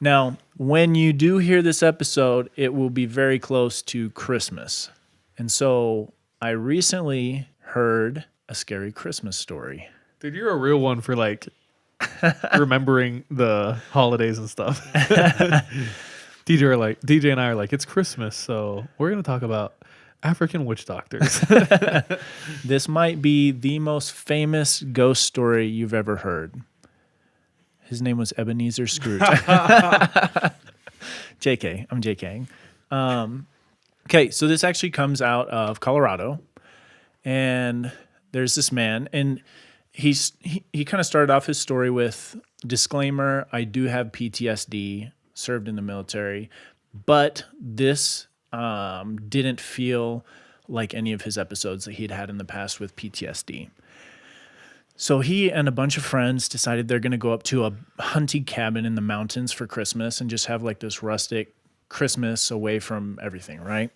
Now, when you do hear this episode, it will be very close to Christmas. And so I recently heard a scary Christmas story. Dude, you're a real one for like remembering the holidays and stuff. DJ and I are like, it's Christmas, so we're gonna talk about African witch doctors. This might be the most famous ghost story you've ever heard. His name was Ebenezer Scrooge. JK, I'm JKing. Okay, so this actually comes out of Colorado, and there's this man, and he kind of started off his story with disclaimer: I do have PTSD, served in the military, but this didn't feel like any of his episodes that he'd had in the past with PTSD. So he and a bunch of friends decided they're going to go up to a hunting cabin in the mountains for Christmas and just have like this rustic Christmas away from everything, right?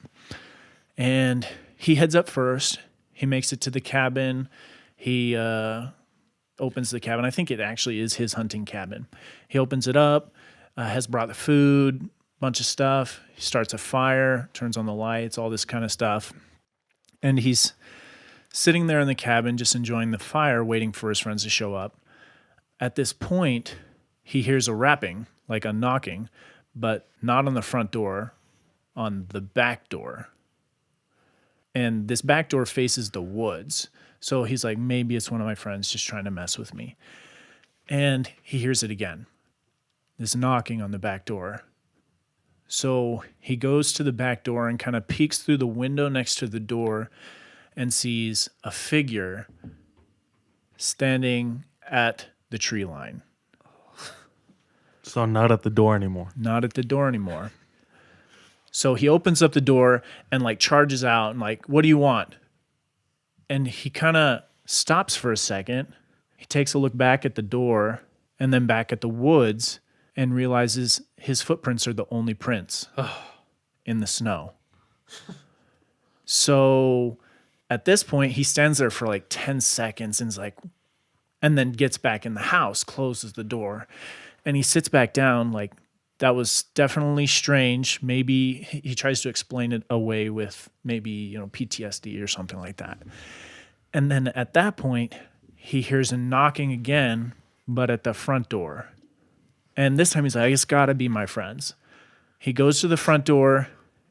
And he heads up first. He makes it to the cabin. He opens the cabin. I think it actually is his hunting cabin. He opens it up, has brought the food, bunch of stuff. He starts a fire, turns on the lights, all this kind of stuff. And he's sitting there in the cabin, just enjoying the fire, waiting for his friends to show up. At this point, he hears a rapping, like a knocking, but not on the front door, on the back door. And this back door faces the woods. So he's like, maybe it's one of my friends just trying to mess with me. And he hears it again, this knocking on the back door. So he goes to the back door and kind of peeks through the window next to the door and sees a figure standing at the tree line. So not at the door anymore. Not at the door anymore. So he opens up the door and like charges out and like, what do you want? And he kind of stops for a second. He takes a look back at the door and then back at the woods and realizes his footprints are the only prints in the snow. So at this point, he stands there for like 10 seconds and is like, and then gets back in the house, closes the door, and he sits back down like, that was definitely strange. Maybe he tries to explain it away with maybe, PTSD or something like that. And then at that point, he hears a knocking again, but at the front door. And this time he's like, it's got to be my friends. He goes to the front door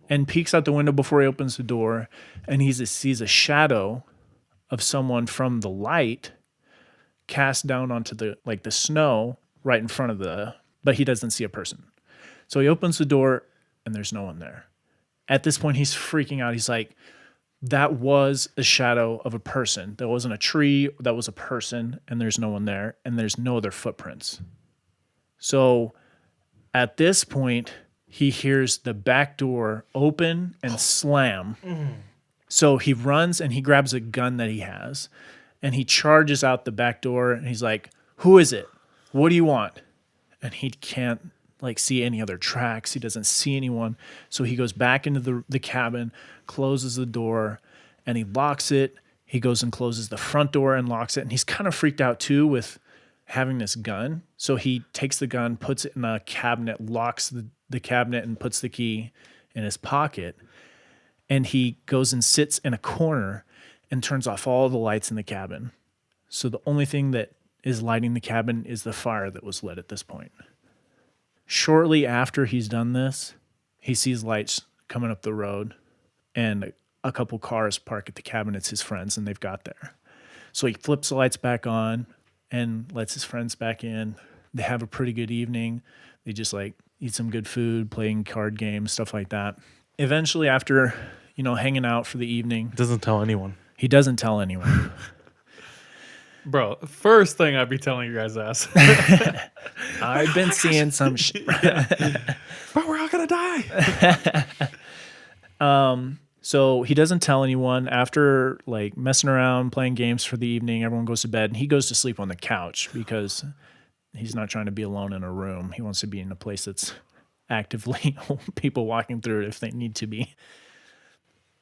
and peeks out the window before he opens the door, and he sees a shadow of someone from the light cast down onto the snow right in front of but he doesn't see a person. So he opens the door and there's no one there. At this point, he's freaking out. He's like, that was a shadow of a person. That wasn't a tree. That was a person, and there's no one there, and there's no other footprints. So at this point, he hears the back door open and slam. So he runs and he grabs a gun that he has, and he charges out the back door, and he's like, who is it? What do you want? And he can't see any other tracks. He doesn't see anyone. So he goes back into the cabin, closes the door, and he locks it. He goes and closes the front door and locks it. And he's kind of freaked out too with having this gun. So he takes the gun, puts it in a cabinet, locks the cabinet, and puts the key in his pocket. And he goes and sits in a corner and turns off all the lights in the cabin. So the only thing that is lighting the cabin is the fire that was lit at this point. Shortly after he's done this, he sees lights coming up the road and a couple cars park at the cabin. It's his friends, and they've got there. So he flips the lights back on and lets his friends back in. They have a pretty good evening. They just eat some good food, playing card games, stuff like that. Eventually, after, hanging out for the evening. Doesn't tell anyone. He doesn't tell anyone. Bro, first thing I'd be telling you guys ass. I've been seeing some shit. Bro, we're all going to die. So he doesn't tell anyone. After messing around, playing games for the evening, everyone goes to bed, and he goes to sleep on the couch because he's not trying to be alone in a room. He wants to be in a place that's actively people walking through it if they need to be.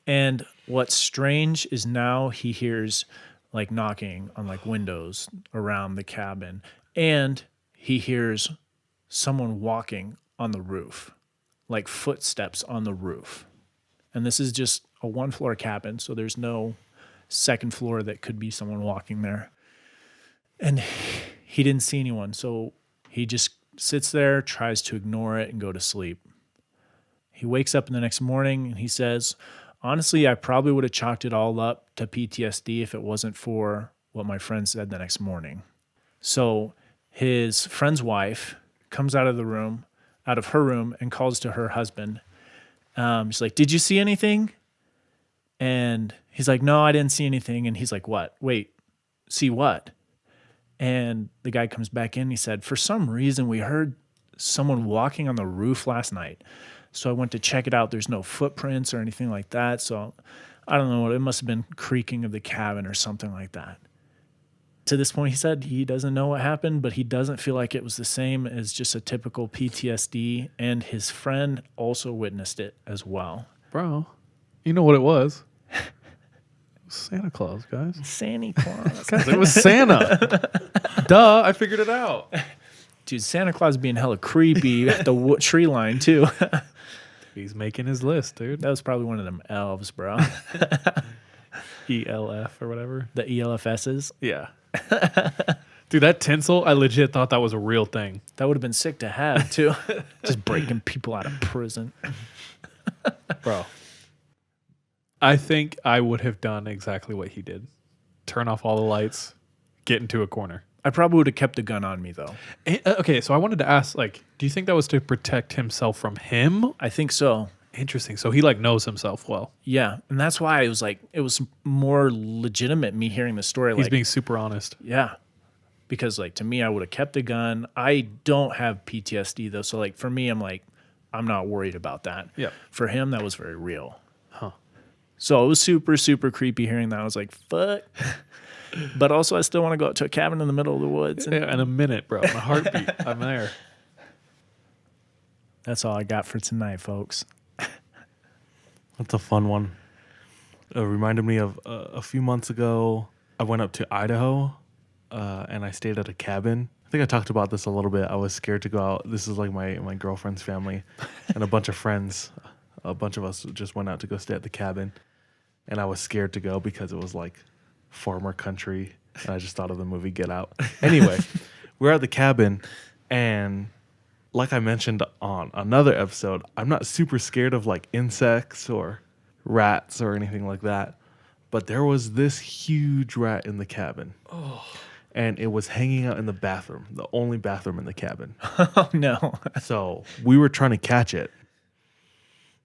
And what's strange is now he hears knocking on windows around the cabin, and he hears someone walking on the roof, like footsteps on the roof. And this is just a 1-floor cabin, so there's no second floor that could be someone walking there. And he didn't see anyone, so he just sits there, tries to ignore it, and go to sleep. He wakes up in the next morning, and he says, honestly, I probably would have chalked it all up to PTSD if it wasn't for what my friend said the next morning. So his friend's wife comes out of her room, and calls to her husband. She's like, did you see anything? And he's like, no, I didn't see anything. And he's like, what? Wait, see what? And the guy comes back in. He said, for some reason, we heard someone walking on the roof last night. So I went to check it out. There's no footprints or anything like that. So I don't know. It must have been creaking of the cabin or something like that. To this point, he said he doesn't know what happened, but he doesn't feel like it was the same as just a typical PTSD. And his friend also witnessed it as well. Bro, you know what it was? Santa Claus, guys. Santa Claus. Guys, it was Santa. Duh, I figured it out. Dude, Santa Claus being hella creepy at the tree line, too. He's making his list, dude. That was probably one of them elves, bro. ELF or whatever. The ELFSs. Yeah. Dude, that tinsel, I legit thought that was a real thing. That would have been sick to have, too. Just breaking people out of prison. Bro. I think I would have done exactly what he did. Turn off all the lights, get into a corner. I probably would have kept the gun on me, though. Okay, so I wanted to ask, like, do you think that was to protect himself from him? I think so. Interesting. So he, like, knows himself well. Yeah, and that's why it was more legitimate me hearing the story. He's being super honest. Yeah, because, like, to me, I would have kept the gun. I don't have PTSD, though, so, like, for me, I'm not worried about that. Yeah. For him, that was very real. Huh. So it was super, super creepy hearing that. I was like, fuck. But also, I still want to go out to a cabin in the middle of the woods. And Yeah, in a minute, bro. My heartbeat. I'm there. that's all I got for tonight, folks. That's a fun one. It reminded me of a few months ago, I went up to Idaho and I stayed at a cabin. I think I talked about this a little bit. I was scared to go out. This is like my girlfriend's family and a bunch of friends. A bunch of us just went out to go stay at the cabin. And I was scared to go because it was like farmer country. And I just thought of the movie Get Out. Anyway, we're at the cabin. And like I mentioned on another episode, I'm not super scared of like insects or rats or anything like that. But there was this huge rat in the cabin. Oh. And it was hanging out in the bathroom, the only bathroom in the cabin. Oh, no. So we were trying to catch it.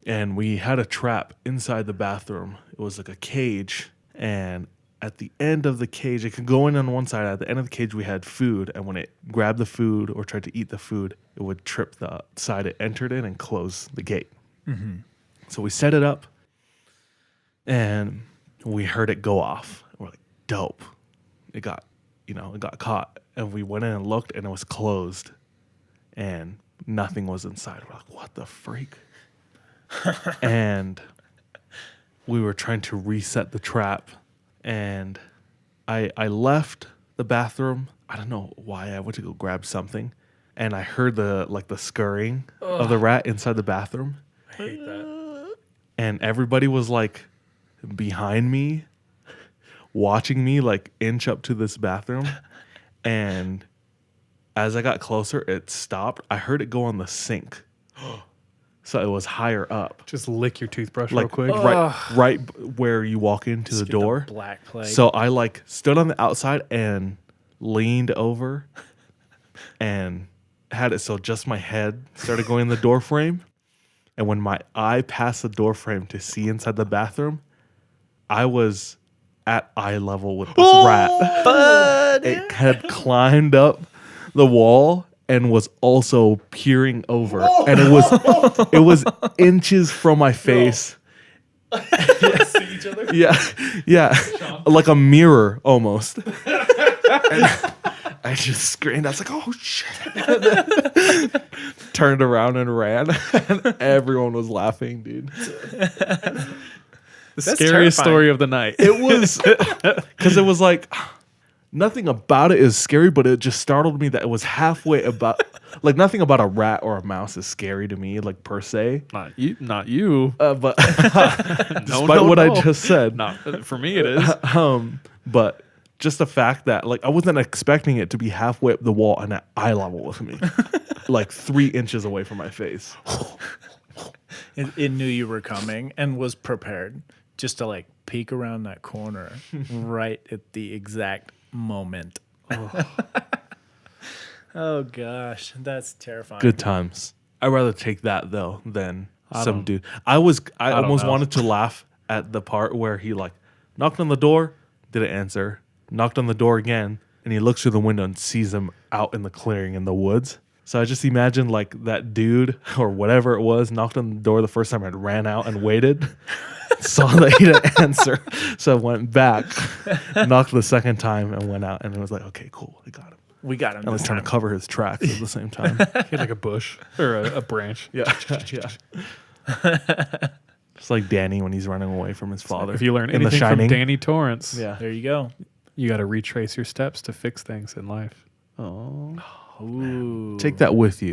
And we had a trap inside the bathroom. It was like a cage. And at the end of the cage, it could go in on one side. At the end of the cage, we had food. And when it grabbed the food or tried to eat the food, it would trip the side it entered in and close the gate. Mm-hmm. So we set it up. And we heard it go off. We're like, dope. It got caught. And we went in and looked, and it was closed. And nothing was inside. We're like, what the freak? And we were trying to reset the trap, and I left the bathroom. I don't know why. I went to go grab something, and I heard the scurrying of the rat inside the bathroom. I hate that. And everybody was like behind me, watching me like inch up to this bathroom. And as I got closer, it stopped. I heard it go on the sink. So it was higher up. Just lick your toothbrush Like real quick. right where you walk into the Get the door. Black plague. So I like stood on the outside and leaned over and had it so just my head started going in the door frame. And when my eye passed the door frame to see inside the bathroom, I was at eye level with this rat. Bud. It had climbed up the wall and was also peering over. And it was inches from my face. See each other? Yeah. Like a mirror almost. And I just screamed. I was like, oh shit. Turned around and ran. And everyone was laughing, dude. The scariest story of the night. It was because it was like Nothing about it is scary, but it just startled me that it was halfway about. Like nothing about a rat or a mouse is scary to me, like per se. Not you. Not you. But despite what I just said, Not for me. It is. But just the fact that like I wasn't expecting it to be halfway up the wall and at eye level with me, like 3 inches away from my face. It knew you were coming and was prepared just to like peek around that corner right at the exact moment. Oh gosh, that's terrifying. Good times. I'd rather take that though than some don't- dude. I almost know. wanted to laugh at the part where he like knocked on the door, didn't answer, knocked on the door again, and he looks through the window and sees him out in the clearing in the woods. So I just imagine like that dude or whatever it was knocked on the door the first time and ran out and waited. Saw that he didn't answer, so went back, knocked the second time and went out and it was like, okay, cool, I got him. We got him. I was this trying time. to cover his tracks at the same time. He had like a bush or a branch. Yeah. Just like Danny when he's running away from his father. If you learn in The anything from Shining. Danny Torrance, Yeah. There you go. you got to retrace your steps to fix things in life. Oh. Ooh. Take that with you.